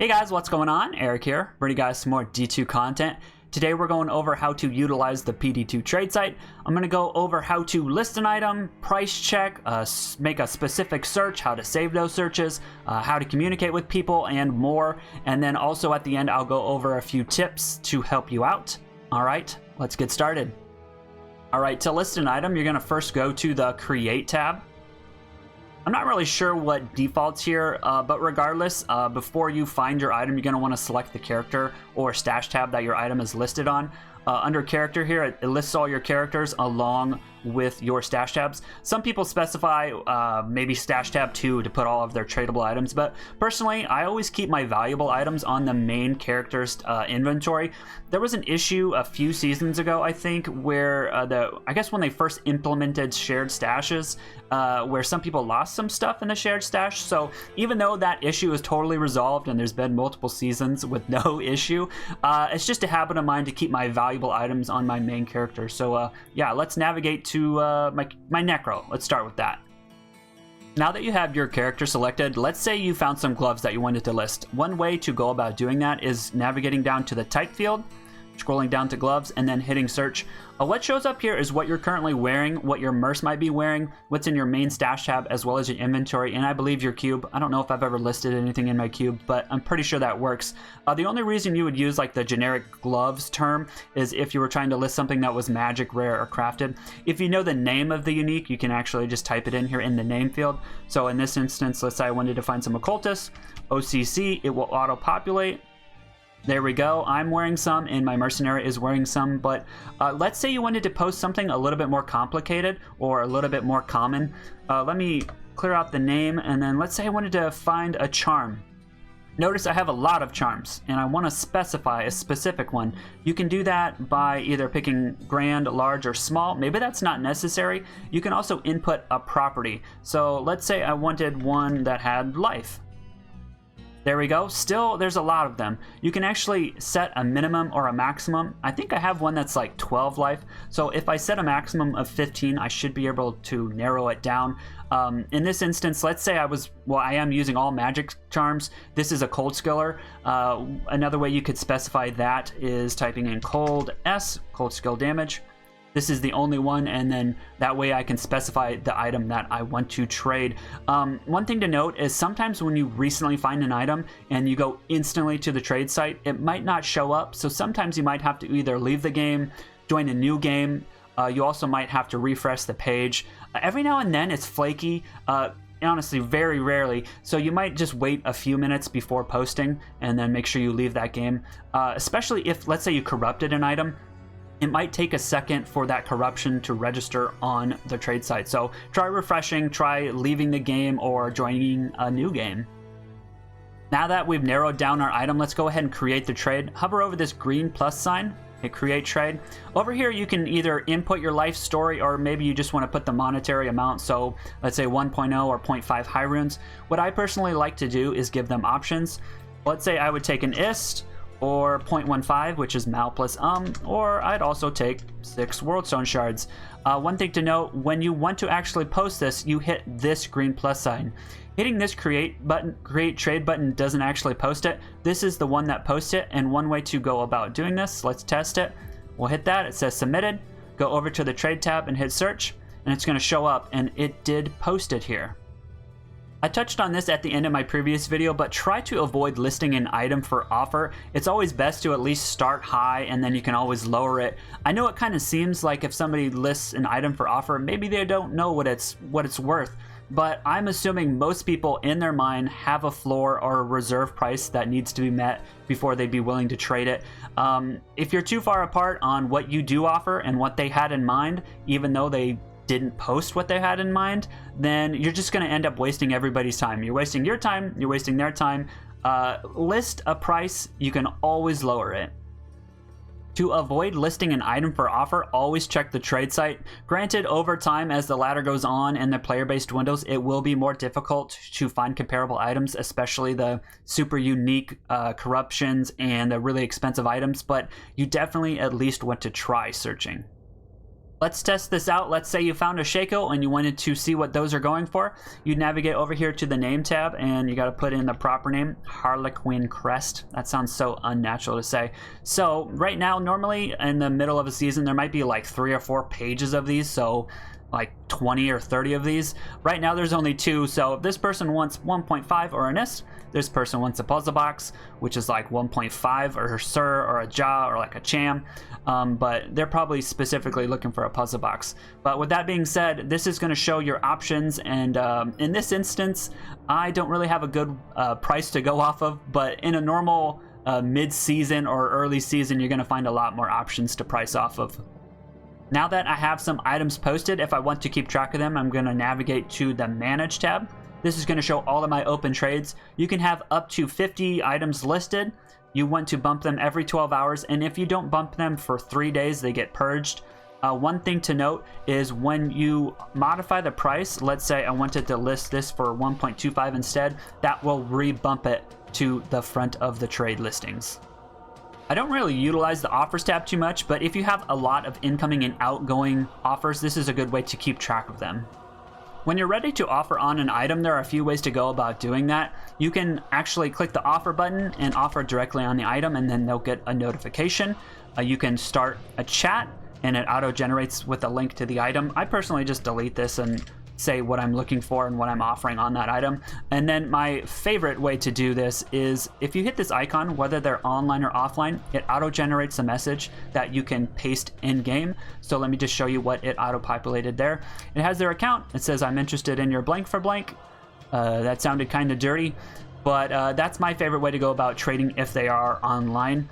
Hey guys, what's going on? Eric here, bringing you guys some more D2 content. Today we're going over how to utilize the PD2 trade site. I'm going to go over how to list an item, price check, make a specific search, how to save those searches, how to communicate with people, and more. And then also at the end, I'll go over a few tips to help you out. All right, let's get started. All right, to list an item, you're going to first go to the Create tab. I'm not really sure what defaults here, but regardless, before you find your item, you're going to want to select the character or stash tab that your item is listed on. Under character here, it lists all your characters along with your stash tabs. Some people specify maybe stash tab 2 to put all of their tradable items, but personally, I always keep my valuable items on the main character's inventory. There was an issue a few seasons ago, I think, where I guess when they first implemented shared stashes, where some people lost some stuff in the shared stash. So even though that issue is totally resolved and there's been multiple seasons with no issue, it's just a habit of mine to keep my valuable items on my main character. So yeah, let's navigate to my Necro. Let's start with that. Now that you have your character selected, let's say you found some gloves that you wanted to list. One way to go about doing that is navigating down to the type field, scrolling down to gloves, and then hitting search. What shows up here is what you're currently wearing, what your merce might be wearing, what's in your main stash tab, as well as your inventory, and I believe your cube. I don't know if I've ever listed anything in my cube, but I'm pretty sure that works. The only reason you would use like the generic gloves term is if you were trying to list something that was magic, rare, or crafted. If you know the name of the unique, you can actually just type it in here in the name field. So in this instance, let's say I wanted to find some occultists, OCC, it will auto-populate. There we go. I'm wearing some and my mercenary is wearing some, but let's say you wanted to post something a little bit more complicated or a little bit more common. Let me clear out the name, and then let's say I wanted to find a charm. Notice I have a lot of charms and I want to specify a specific one. You can do that by either picking grand, large, or small. Maybe that's not necessary. You can also input a property. So let's say I wanted one that had life. There we go. Still, there's a lot of them. You can actually set a minimum or a maximum. I think I have one that's like 12 life. So if I set a maximum of 15, I should be able to narrow it down. In this instance, let's say I am using all magic charms. This is a cold skiller. Another way you could specify that is typing in cold S, cold skill damage. This is the only one, and then that way I can specify the item that I want to trade. One thing to note is sometimes when you recently find an item and you go instantly to the trade site, it might not show up. So sometimes you might have to either leave the game, join a new game. You also might have to refresh the page. Every now and then it's flaky. Honestly, very rarely. So you might just wait a few minutes before posting and then make sure you leave that game. Especially if, let's say, you corrupted an item. It might take a second for that corruption to register on the trade site. So try refreshing, try leaving the game, or joining a new game. Now that we've narrowed down our item, let's go ahead and create the trade. Hover over this green plus sign, hit create trade. Over here you can either input your life story, or maybe you just want to put the monetary amount. So let's say 1.0 or 0.5 high runes. What I personally like to do is give them options. Let's say I would take an ist, or 0.15, which is mal plus or I'd also take 6 worldstone shards. One thing to note, when you want to actually post this, you hit this green plus sign. Hitting this create trade button doesn't actually post it. This is the one that posts it, and one way to go about doing this, let's test it. We'll hit that, it says submitted. Go over to the trade tab and hit search, and it's going to show up, and it did post it here. I touched on this at the end of my previous video, but try to avoid listing an item for offer. It's always best to at least start high, and then you can always lower it. I know it kind of seems like if somebody lists an item for offer, maybe they don't know what it's worth, but I'm assuming most people in their mind have a floor or a reserve price that needs to be met before they'd be willing to trade it. If you're too far apart on what you do offer and what they had in mind, even though they didn't post what they had in mind, then you're just going to end up wasting everybody's time. You're wasting your time, you're wasting their time. List a price, you can always lower it. To avoid listing an item for offer, always check the trade site. Granted, over time, as the ladder goes on and the player base dwindles, it will be more difficult to find comparable items, especially the super unique corruptions and the really expensive items, but you definitely at least want to try searching. Let's test this out. Let's say you found a Shaco and you wanted to see what those are going for. You navigate over here to the name tab and you got to put in the proper name, Harlequin Crest. That sounds so unnatural to say. So right now, normally in the middle of a season, there might be like 3 or 4 pages of these. So like 20 or 30 of these. Right now there's only 2, so if this person wants 1.5 or a NIST, this person wants a puzzle box, which is like 1.5 or a Sir or a Ja or like a Cham, but they're probably specifically looking for a puzzle box. But with that being said, this is going to show your options, and in this instance, I don't really have a good price to go off of, but in a normal mid-season or early season, you're going to find a lot more options to price off of. Now that I have some items posted, if I want to keep track of them, I'm going to navigate to the Manage tab. This is going to show all of my open trades. You can have up to 50 items listed. You want to bump them every 12 hours, and if you don't bump them for 3 days, they get purged. One thing to note is when you modify the price, let's say I wanted to list this for 1.25 instead, that will re-bump it to the front of the trade listings. I don't really utilize the offers tab too much, but if you have a lot of incoming and outgoing offers, this is a good way to keep track of them. When you're ready to offer on an item, there are a few ways to go about doing that. You can actually click the offer button and offer directly on the item, and then they'll get a notification. You can start a chat and it auto generates with a link to the item. I personally just delete this and say what I'm looking for and what I'm offering on that item. And then my favorite way to do this is if you hit this icon, whether they're online or offline, it auto generates a message that you can paste in game. So let me just show you what it auto populated there. It has their account. It says, I'm interested in your blank for blank. That sounded kind of dirty, but that's my favorite way to go about trading if they are online.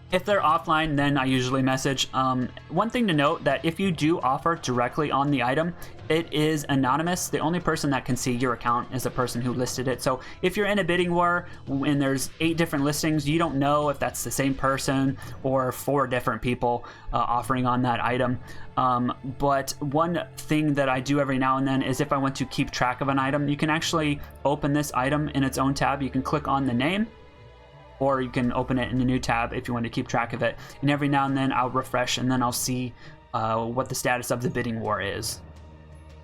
If they're offline, then I usually message. One thing to note that if you do offer directly on the item, it is anonymous. The only person that can see your account is the person who listed it. So if you're in a bidding war and there's 8 different listings, you don't know if that's the same person or 4 different people offering on that item. But one thing that I do every now and then is if I want to keep track of an item, you can actually open this item in its own tab. You can click on the name, or you can open it in a new tab if you want to keep track of it. And every now and then I'll refresh and then I'll see what the status of the bidding war is.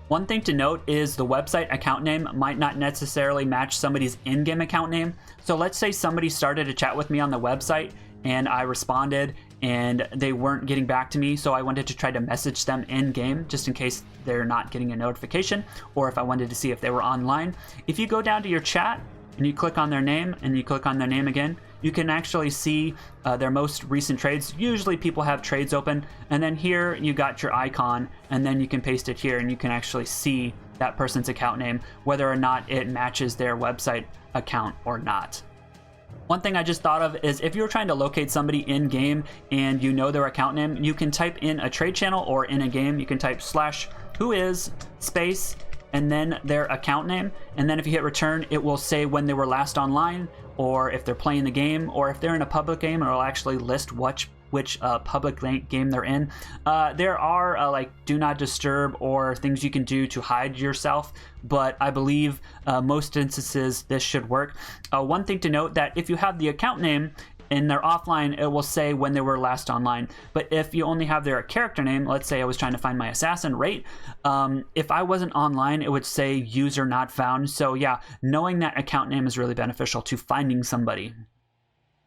One thing to note is the website account name might not necessarily match somebody's in-game account name. So let's say somebody started a chat with me on the website and I responded and they weren't getting back to me, so I wanted to try to message them in-game just in case they're not getting a notification, or if I wanted to see if they were online. If you go down to your chat and you click on their name and you click on their name again, you can actually see their most recent trades. Usually people have trades open, and then here you got your icon, and then you can paste it here and you can actually see that person's account name, whether or not it matches their website account or not. One thing I just thought of is if you're trying to locate somebody in game and you know their account name, you can type in a trade channel, or in a game you can type /whois space and then their account name, and then if you hit return, it will say when they were last online, or if they're playing the game, or if they're in a public game, it'll actually list which public game they're in. There are like do not disturb or things you can do to hide yourself, but I believe most instances this should work. One thing to note, that if you have the account name and they're offline, it will say when they were last online. But if you only have their character name, let's say I was trying to find my assassin, right? If I wasn't online, it would say user not found. So yeah, knowing that account name is really beneficial to finding somebody.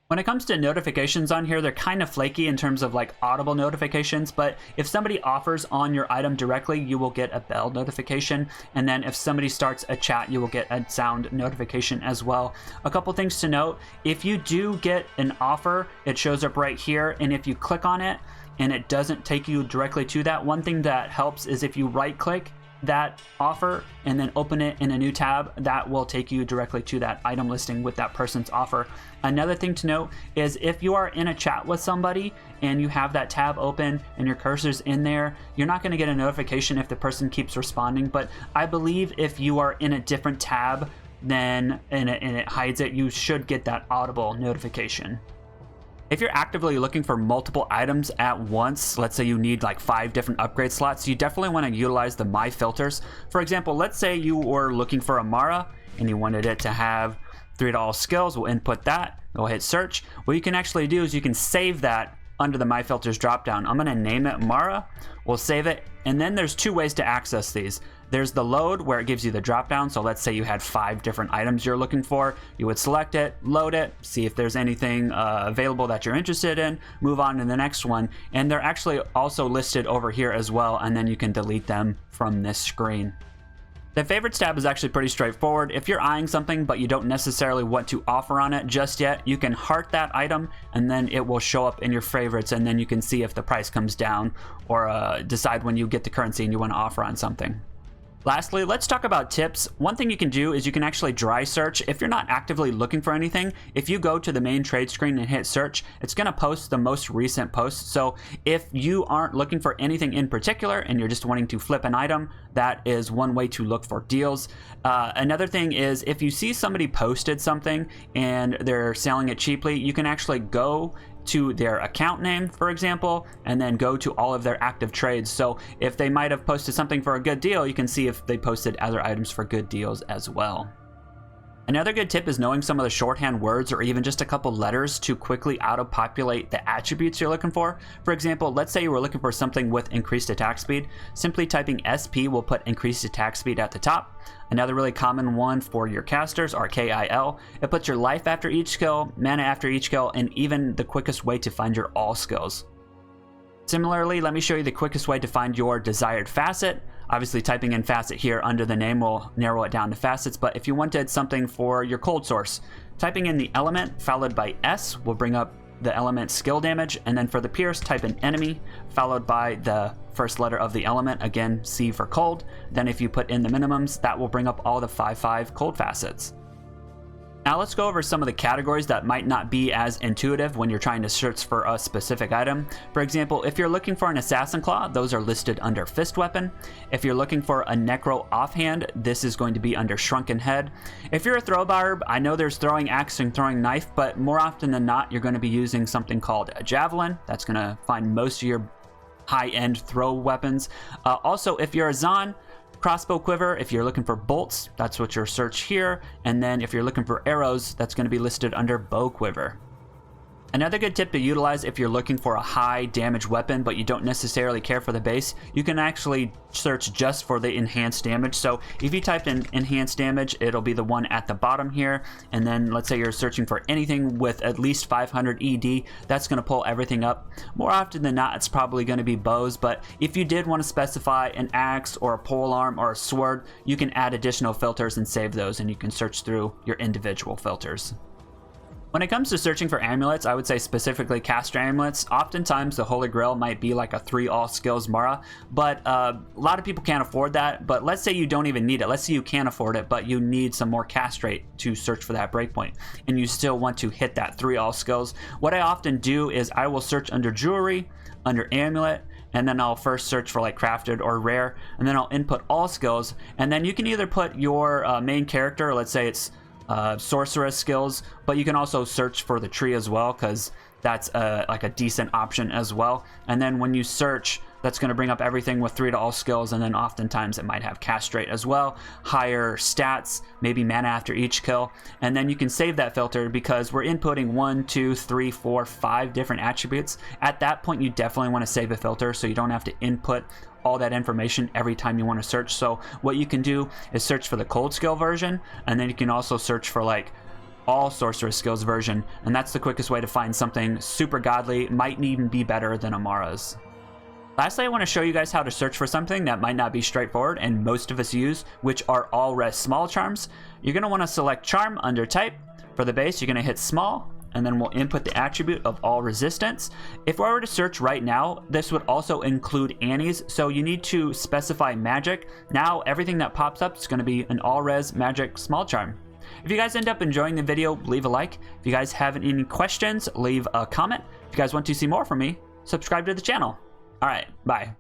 When it comes to notifications on here, they're kind of flaky in terms of like audible notifications, but if somebody offers on your item directly, you will get a bell notification. And then if somebody starts a chat, you will get a sound notification as well. A couple things to note: if you do get an offer, it shows up right here. And if you click on it and it doesn't take you directly to that, one thing that helps is if you right click that offer and then open it in a new tab, that will take you directly to that item listing with that person's offer. Another thing to note is if you are in a chat with somebody and you have that tab open and your cursor's in there, you're not going to get a notification if the person keeps responding. But I believe if you are in a different tab then and it hides it, you should get that audible notification. If you're actively looking for multiple items at once, let's say you need like 5 different upgrade slots, you definitely want to utilize the My Filters. For example, let's say you were looking for a Mara and you wanted it to have $3 skills. We'll input that, go hit search. What you can actually do is you can save that under the My Filters dropdown. I'm going to name it Mara. We'll save it. And then there's two ways to access these. There's the load where it gives you the dropdown. So let's say you had 5 different items you're looking for. You would select it, load it, see if there's anything available that you're interested in, move on to the next one. And they're actually also listed over here as well. And then you can delete them from this screen. The favorites tab is actually pretty straightforward. If you're eyeing something but you don't necessarily want to offer on it just yet, you can heart that item and then it will show up in your favorites, and then you can see if the price comes down or decide when you get the currency and you want to offer on something. Lastly, let's talk about tips. One thing you can do is you can actually dry search. If you're not actively looking for anything, if you go to the main trade screen and hit search, it's going to post the most recent posts. So if you aren't looking for anything in particular and you're just wanting to flip an item, that is one way to look for deals. Another thing is if you see somebody posted something and they're selling it cheaply, you can actually go to their account name, for example, and then go to all of their active trades. So if they might have posted something for a good deal, you can see if they posted other items for good deals as well. Another good tip is knowing some of the shorthand words or even just a couple letters to quickly auto-populate the attributes you're looking for. For example, let's say you were looking for something with increased attack speed. Simply typing SP will put increased attack speed at the top. Another really common one for your casters are KIL. It puts your life after each skill, mana after each skill, and even the quickest way to find your all skills. Similarly, let me show you the quickest way to find your desired facet. Obviously, typing in facet here under the name will narrow it down to facets, but if you wanted something for your cold source, typing in the element followed by S will bring up the element skill damage, and then for the pierce, type in enemy followed by the first letter of the element, again C for cold. Then if you put in the minimums, that will bring up all the 5/5 cold facets. Now let's go over some of the categories that might not be as intuitive when you're trying to search for a specific item. For example, if you're looking for an Assassin Claw, those are listed under Fist Weapon. If you're looking for a Necro Offhand, this is going to be under Shrunken Head. If you're a Throw Barb, I know there's Throwing Axe and Throwing Knife, but more often than not, you're going to be using something called a Javelin. That's going to find most of your high-end throw weapons. Also, if you're a Zon, Crossbow Quiver. If you're looking for bolts, that's what your search here. And then if you're looking for arrows, that's going to be listed under Bow Quiver. Another good tip to utilize if you're looking for a high damage weapon but you don't necessarily care for the base, you can actually search just for the enhanced damage. So if you typed in enhanced damage, it'll be the one at the bottom here, and then let's say you're searching for anything with at least 500 ED, that's going to pull everything up. More often than not, it's probably going to be bows, but if you did want to specify an axe or a polearm or a sword, you can add additional filters and save those, and you can search through your individual filters. When it comes to searching for amulets, I would say specifically caster amulets. Oftentimes the Holy Grail might be like a 3 all skills Mara, but a lot of people can't afford that. But let's say you don't even need it. Let's say you can afford it, but you need some more cast rate to search for that breakpoint, and you still want to hit that 3 all skills. What I often do is I will search under jewelry, under amulet, and then I'll first search for like crafted or rare, and then I'll input all skills, and then you can either put your main character, let's say it's sorceress skills, but you can also search for the tree as well, because that's like a decent option as well. And then when you search, that's going to bring up everything with 3 to all skills, and then oftentimes it might have cast rate as well, higher stats, maybe mana after each kill, and then you can save that filter because we're inputting 1, 2, 3, 4, 5 different attributes. At that point, you definitely want to save a filter so you don't have to input all that information every time you want to search. So what you can do is search for the cold skill version, and then you can also search for like all sorceress skills version, and that's the quickest way to find something super godly, might even be better than Amara's. Lastly, I want to show you guys how to search for something that might not be straightforward and most of us use, which are all res small charms. You're going to want to select charm under type. For the base, you're going to hit small, and then we'll input the attribute of all resistance. If I were to search right now, this would also include Annie's, so you need to specify magic. Now everything that pops up is going to be an all res magic small charm. If you guys end up enjoying the video, leave a like. If you guys have any questions, leave a comment. If you guys want to see more from me, subscribe to the channel. All right, bye.